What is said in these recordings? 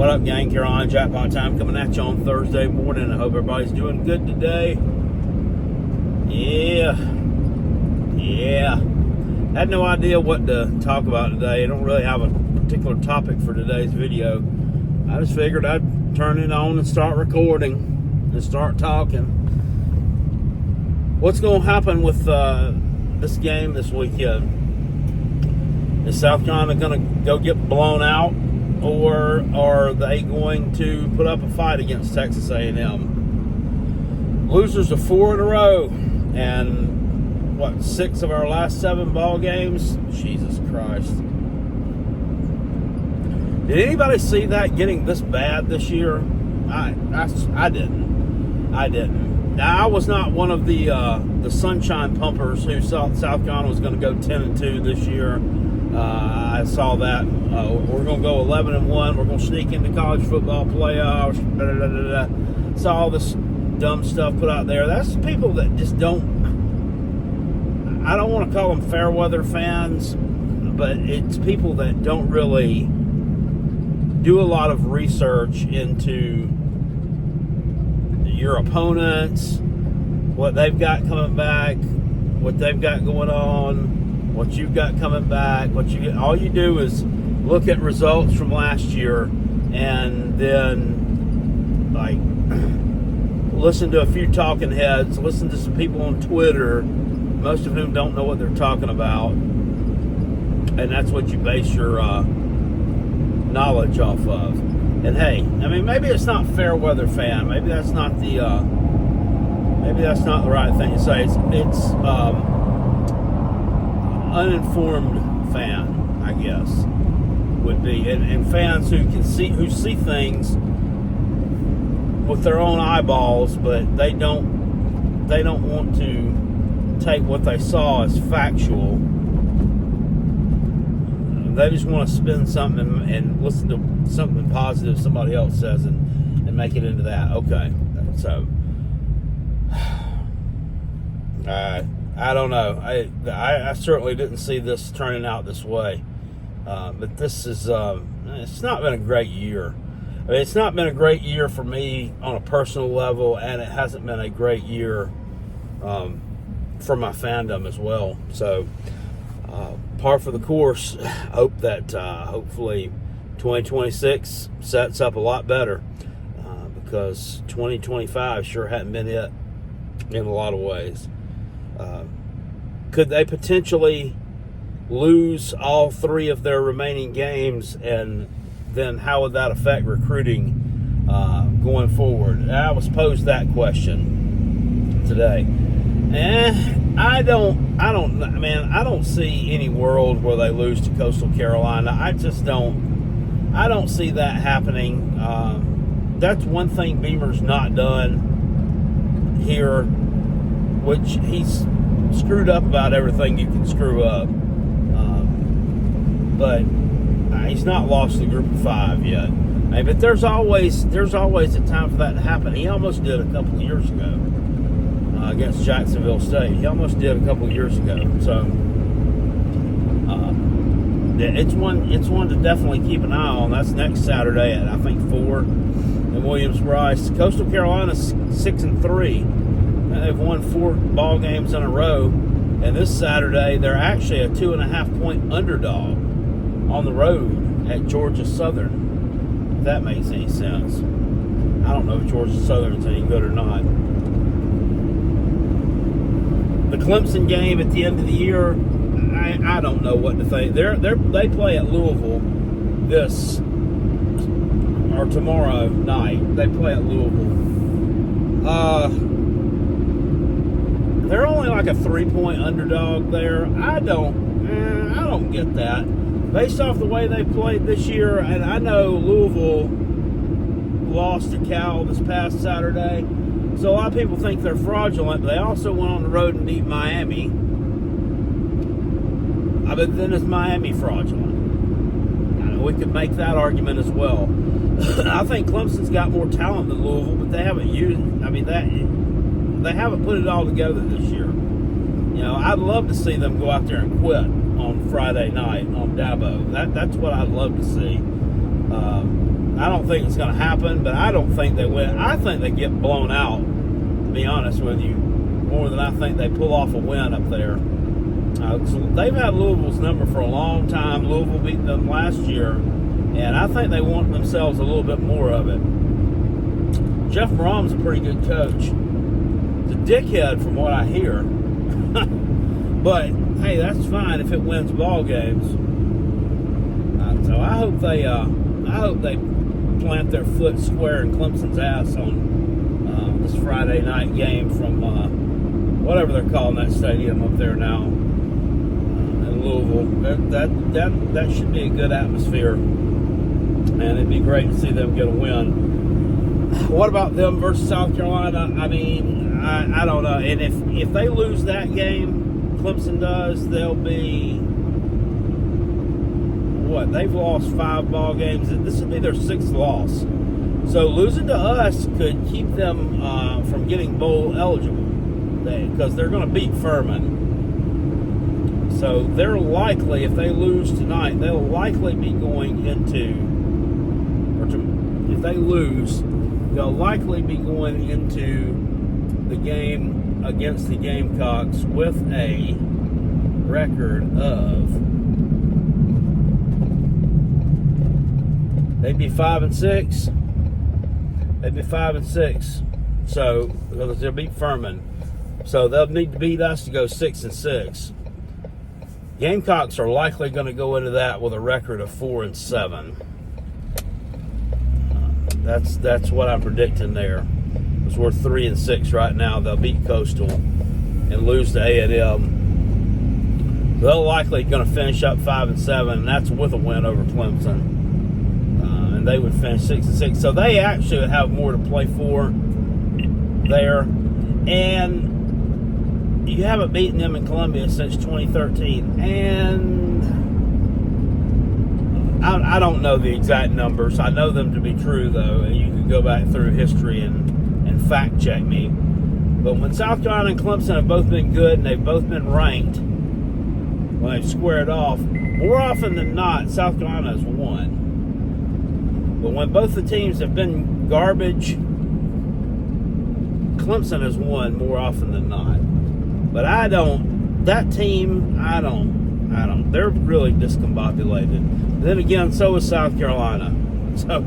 What up, gang? Carolina Jackpot Time coming at you on Thursday morning. I hope everybody's doing good today. Yeah. Had no idea what to talk about today. I don't really have a particular topic for today's video. I just figured I'd turn it on and start recording and start talking. What's going to happen with this game this weekend? Is South Carolina going to go get blown out? Or are they going to put up a fight against Texas A&M? Losers of 4 in a row. And, 6 of our last 7 ball games? Jesus Christ. Did anybody see that getting this bad this year? I didn't. Now, I was not one of the sunshine pumpers who thought South Carolina was going to go 10-2 this year. I saw that. We're going to go 11-1. We're going to sneak into college football playoffs. Saw all this dumb stuff put out there. That's people that just don't. I don't want to call them fair weather fans, but it's people that don't really do a lot of research into your opponents, what they've got coming back, what they've got going on, what you've got coming back. All you do is look at results from last year and then listen to a few talking heads, listen to some people on Twitter, most of whom don't know what they're talking about, and that's what you base your knowledge off of. And hey, I mean, maybe it's not fair weather fan. Maybe that's not the right thing to say. It's uninformed fan, I guess, would be, and fans who see things with their own eyeballs, but they don't want to take what they saw as factual. They just want to spin something and listen to something positive somebody else says and make it into that. Okay, so I don't know. I certainly didn't see this turning out this way. But this is it's not been a great year. I mean, it's not been a great year for me on a personal level, and it hasn't been a great year for my fandom as well. So par for the course. Hope that hopefully 2026 sets up a lot better, because 2025 sure hadn't been it in a lot of ways. Could they potentially lose all 3 of their remaining games, and then how would that affect recruiting going forward? I was posed that question today. I don't see any world where they lose to Coastal Carolina. I don't see that happening. That's one thing Beamer's not done here, which he's screwed up about everything you can screw up. But he's not lost the group of 5 yet. But there's always a time for that to happen. He almost did a couple of years ago against Jacksonville State. He almost did a couple of years ago. So it's one to definitely keep an eye on. That's next Saturday at I think 4 in Williams-Brice. Coastal Carolina's 6-3. They've won 4 ball games in a row, and this Saturday they're actually a 2.5-point underdog on the road at Georgia Southern, if that makes any sense. I don't know if Georgia Southern's any good or not. The Clemson game at the end of the year, I don't know what to think. They play at Louisville tomorrow night. They play at Louisville. They're only like a 3-point underdog there. I don't get that. Based off the way they played this year, and I know Louisville lost to Cal this past Saturday, so a lot of people think they're fraudulent, but they also went on the road and beat Miami. But then is Miami fraudulent? We could make that argument as well. I think Clemson's got more talent than Louisville, but they haven't they haven't put it all together this year. I'd love to see them go out there and quit on Friday night on Dabo. That's what I'd love to see. I don't think it's going to happen, but I don't think they win. I think they get blown out, to be honest with you, more than I think they pull off a win up there. So they've had Louisville's number for a long time. Louisville beat them last year, and I think they want themselves a little bit more of it. Jeff Brom's a pretty good coach. He's a dickhead from what I hear. But, hey, that's fine if it wins ball games. So I hope they plant their foot square in Clemson's ass on this Friday night game from whatever they're calling that stadium up there now in Louisville. That should be a good atmosphere, and it'd be great to see them get a win. What about them versus South Carolina? I mean, I don't know. And if they lose that game, Clemson does, they'll be what? They've lost 5 ball games. This would be their 6th loss. So losing to us could keep them from getting bowl eligible because they're going to beat Furman. So they're likely, if they lose tonight, they'll likely be going into, if they lose, they'll likely be going into the game against the Gamecocks with a record of, they'd be 5-6. They'd be 5-6. So they'll beat Furman. So they'll need to beat us to go 6-6. Gamecocks are likely going to go into that with a record of 4-7. That's what I'm predicting there. Because we're 3-6 right now. They'll beat Coastal and lose to A&M. They're likely going to finish up 5-7, and that's with a win over Clemson. And they would finish 6-6. So they actually would have more to play for there. And you haven't beaten them in Columbia since 2013. And I don't know the exact numbers. I know them to be true, though. And you can go back through history and fact check me. But when South Carolina and Clemson have both been good and they've both been ranked, when they've squared off, more often than not, South Carolina has won. But when both the teams have been garbage, Clemson has won more often than not. But that team, I don't. They're really discombobulated. Then again, so is South Carolina. So,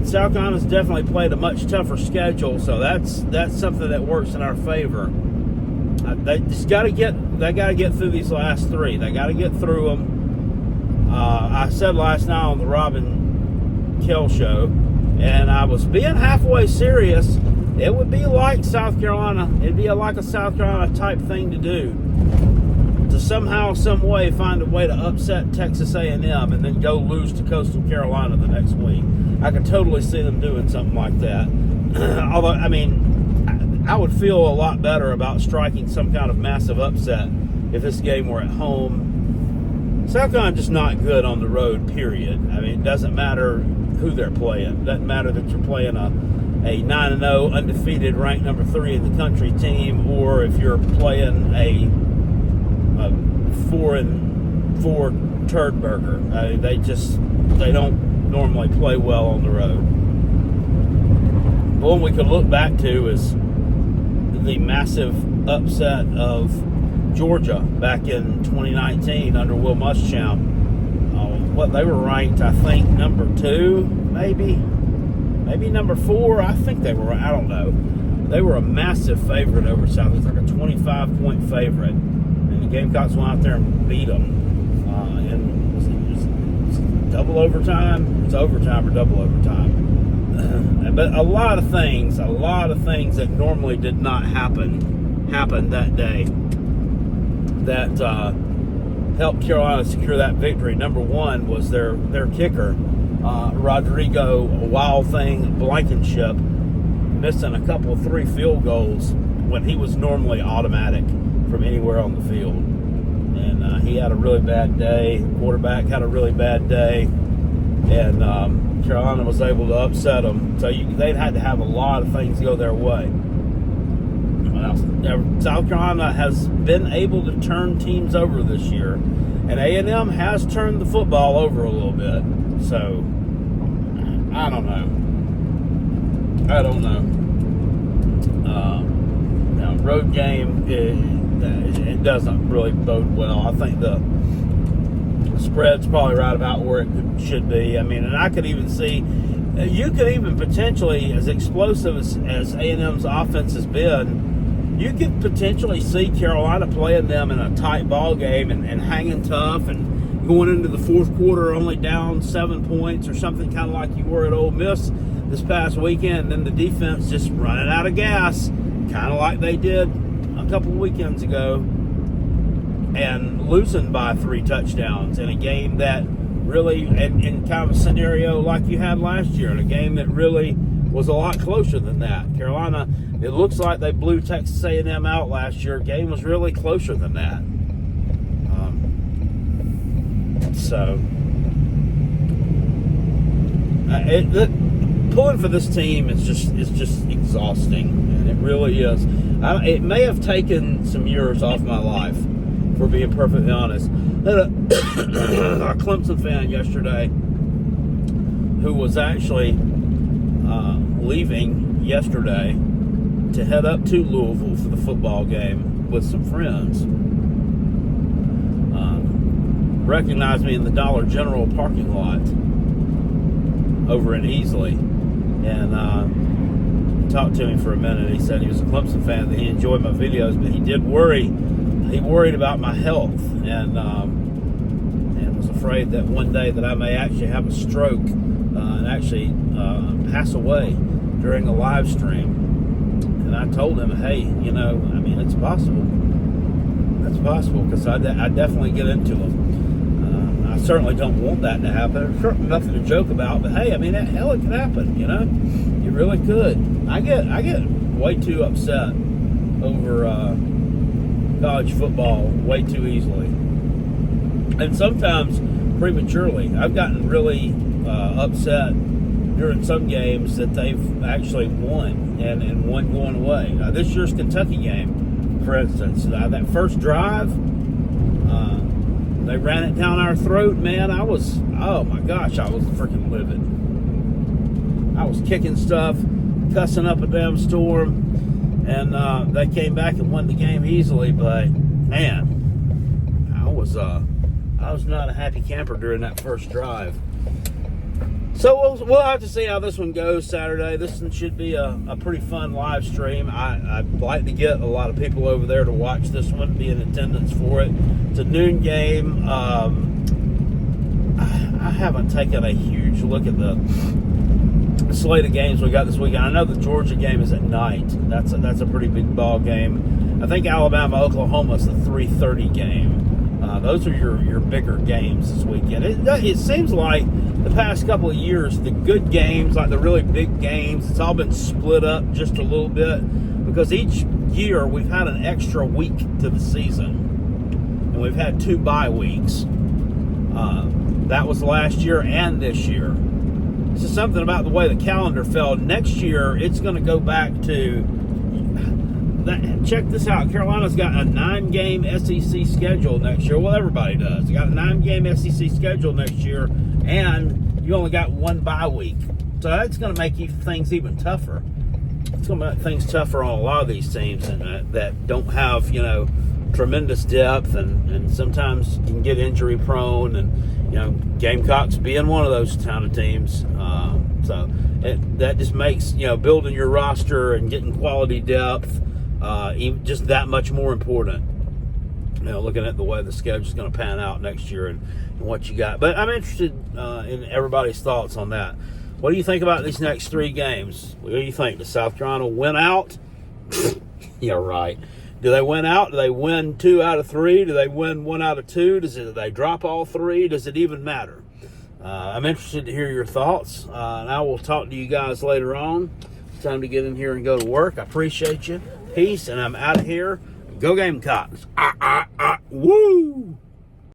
South Carolina's definitely played a much tougher schedule, so that's something that works in our favor. They got to get through these last 3. They got to get through them. I said last night on the Robin Kell show, and I was being halfway serious. It would be like South Carolina. It'd be like a South Carolina type thing to do, to somehow, some way, find a way to upset Texas A&M and then go lose to Coastal Carolina the next week. I could totally see them doing something like that. Although, I mean, I would feel a lot better about striking some kind of massive upset if this game were at home. South Carolina's just not good on the road, period. I mean, it doesn't matter who they're playing. It doesn't matter that you're playing a 9-0 undefeated ranked number 3 in the country team, or if you're playing a 4-4 turd burger. I mean, they don't normally play well on the road. The one we could look back to is the massive upset of Georgia back in 2019 under Will Muschamp. They were ranked, I think, number 2, maybe number 4. I think they were. I don't know. They were a massive favorite over South. It was like a 25-point favorite, and the Gamecocks went out there and beat them. And was it double overtime? It's overtime or double overtime. But a lot of things that normally did not happened that day that helped Carolina secure that victory. Number 1 was their kicker, Rodrigo Wild Thing Blankenship, missing a couple of 3 field goals when he was normally automatic from anywhere on the field. And he had a really bad day. The quarterback had a really bad day. And Carolina was able to upset them. So they'd had to have a lot of things go their way. South Carolina has been able to turn teams over this year. And A&M has turned the football over a little bit. So, I don't know. Now, road game, it doesn't really bode well. I think the spread's probably right about where it should be. I mean, and I could even see, you could even potentially, as explosive as A&M's offense has been, you could potentially see Carolina playing them in a tight ball game and hanging tough and going into the fourth quarter only down 7 points or something, kind of like you were at Ole Miss this past weekend. And then the defense just running out of gas, kind of like they did a couple of weekends ago, and losing by 3 touchdowns in a game that really, in kind of a scenario like you had last year, in a game that really was a lot closer than that. Carolina, it looks like they blew Texas A&M out last year. Game was really closer than that. Pulling for this team is just exhausting, and it really is. It may have taken some years off my life, for being perfectly honest. I had a Clemson fan yesterday who was actually leaving yesterday to head up to Louisville for the football game with some friends. Recognized me in the Dollar General parking lot over in Easley, and talked to him for a minute. He said he was a Clemson fan, that he enjoyed my videos, but he did worry. He worried about my health, and was afraid that one day that I may actually have a stroke and actually pass away during a live stream. And I told him, hey, it's possible. That's possible, because I definitely get into them. I certainly don't want that to happen. There's certainly nothing to joke about, but hey, hell, it could happen. It really could. I get way too upset over college football way too easily, and sometimes prematurely. I've gotten really upset during some games that they've actually won and won going away. This year's Kentucky game, for instance, that first drive, they ran it down our throat, man. Oh my gosh, I was freaking livid. I was kicking stuff, cussing up a damn storm, and they came back and won the game easily. But man, I was not a happy camper during that first drive. So we'll have to see how this one goes Saturday. This one should be a pretty fun live stream. I'd like to get a lot of people over there to watch this one, be in attendance for it. It's a noon game. I haven't taken a huge look at the slate of games we got this weekend. I know the Georgia game is at night. That's a pretty big ball game. I think Alabama-Oklahoma is the 3:30 game. Those are your bigger games this weekend. It seems like the past couple of years, the good games, like the really big games, it's all been split up just a little bit, because each year we've had an extra week to the season, and we've had 2 bye weeks. That was last year and this year. This is something about the way the calendar fell. Next year, it's going to go back to check this out. Carolina's got a 9-game SEC schedule next year. Well, everybody does. They got a 9-game SEC schedule next year, and you only got 1 bye week. So that's going to make things even tougher. It's going to make things tougher on a lot of these teams that don't have, tremendous depth, and sometimes you can get injury prone, and Gamecocks being one of those kind of teams. So that just makes building your roster and getting quality depth even just that much more important. Looking at the way the schedule is going to pan out next year and what you got. But I'm interested in everybody's thoughts on that. What do you think about these next 3 games? What do you think? Does South Carolina win out? Yeah, right. Do they win out? Do they win 2 out of 3? Do they win 1 out of 2? Do they drop all 3? Does it even matter? I'm interested to hear your thoughts. And I will talk to you guys later on. It's time to get in here and go to work. I appreciate you. Peace, and I'm out of here. Go Gamecocks. Woo!